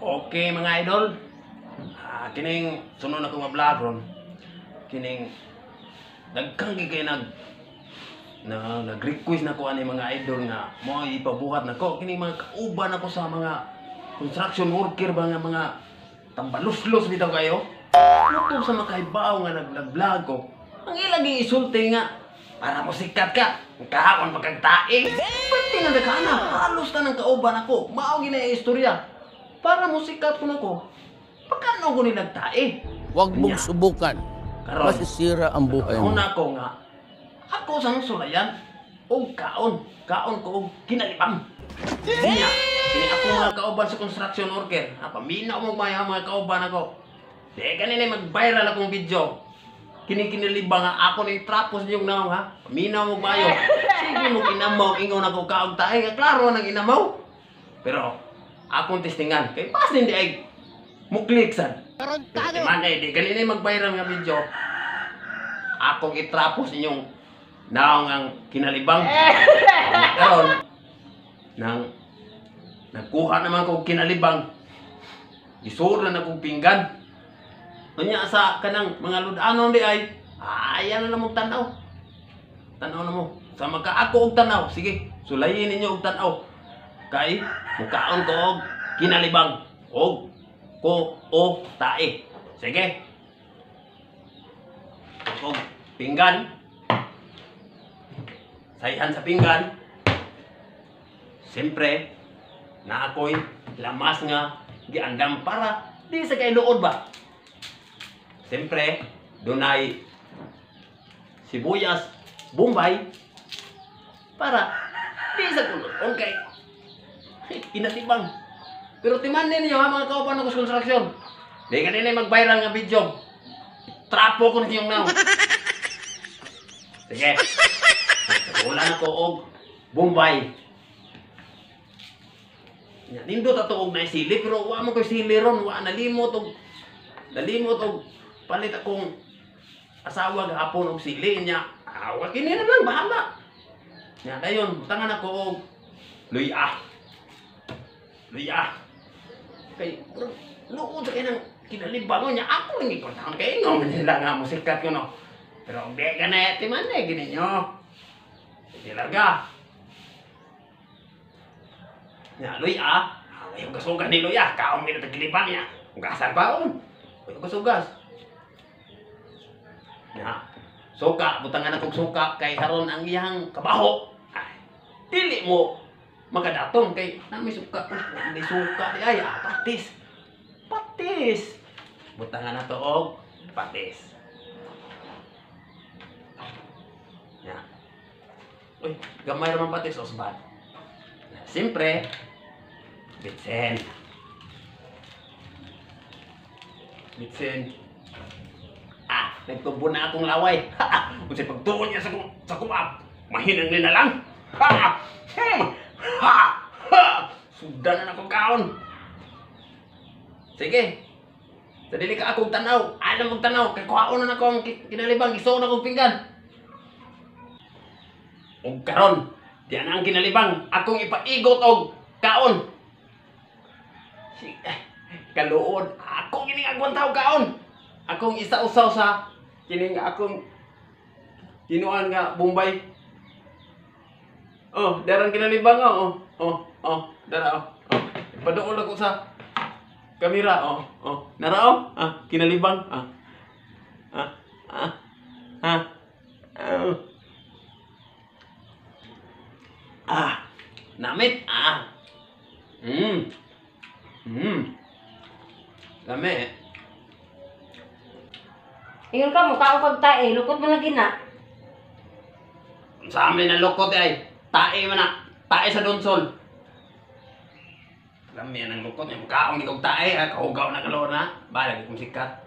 Okay mga idol, kining sunod ako nga vlog ron. Kining dagkang kay nag-request na ko ani mga idol nga mo ipabuhat nako kining mga kauban ako sa mga construction worker ba nga mga tambalos-los bitaw kayo. Luto sa makahibaw nga nag-vlog ko. Ang ilagi isulti nga para mo sikat ka. Kahapon pagkagtae. Pati na naghanap, halos na ng kauban ako. Mao gina istorya. Para mo sikat ko nako. Pagkano ko nilagtae? Huwag mong subukan. Karon, Masisira ang buhay mo. una ko nga, ako sang sulayan, o kaon ko og kinalipang. Niya, kini ako mga kauban sa construction worker, paminaw mo mga kauban ako. Di kanina mag-viral akong video. Kini-kinalibang nga ako ni trapos niyong naong ha. Paminaw mo mayo. Sige mo inamaw, ingaw na ko kaog tae, klaro nang inamaw. Pero, akong testingan, kay pas hindi ay muklik sad. Man di kanina mag-viral nga video. Akong itrapos inyong naong ang kinalibang. Karon nang nagkuha naman ko kinalibang. Isura na kong pinggan. Kunya sa kanang mga ludanon di ay ayan na mo tanaw. Tanaw na mo. Sa magka ako og tanaw, sige, sulayin ninyo og tanaw. Kay mukaon ko og kinalibang og ko o tae. Sige. Og pinggan. Sayan sa pinggan. Siyempre na ako'y lamas nga giandam para di sa kay luod ba. Siyempre dunay sibuyas, bombay para di sa kulod. Okay. Kinatibang. Pero timan ninyo ha mga kauban ng construction. Di kanina mag-viral nga video. Trapo ko na yung now. Sige. Wala na ko og bombay. Nindot ato og na sili pero wa mo ko sili ron, wa nalimot og palit akong asawa gahapon og sili niya. Wa kini na lang bahala. Nya dayon butangan ako og luya. Kay luod kay nang kinalibang niya ako ning ikontahan kay ngom nila nga musikat ko no. Pero di ka na timan eh gini nyo. Ilaga. Ya luya, yung kasugas ni luya, kaon mi na tagilibang niya. Ugasan pa on. Yung kasugas. Ya, suka butangan akong suka kay haron ang iyang kabaho. Ay, dili mo magadatong kay nami suka di suka di ay patis butangan na to og patis ya uy gamay naman patis osban siyempre bitsen nagtubo na akong laway kung sa pagtuon niya sa kumap mahinang nila lang sudan na akong kaon. Sige. Sa dili ka akong tanaw. Alam mong tanaw. Kaya kuhaon na akong kinalibang. Iso na akong pinggan. O karon. Diyan ang kinalibang. Akong ipaigot og kaon. Kaluod. Akong kining agwan tao kaon. Akong isa-usaw sa kining akong tinuan nga Bombay. Oh, darang kinalibang dara Padool ako sa kamera narao kinalibang namit Lame. Ingon ka mo kaon tae, lukot mo lagi na. Sa amin na lukot ay tae man na. Tae sa donsol. Alam yan ang lukot niya. Mukhaong di kong tae. Kahugaw na kalor na. Balag kong sikat.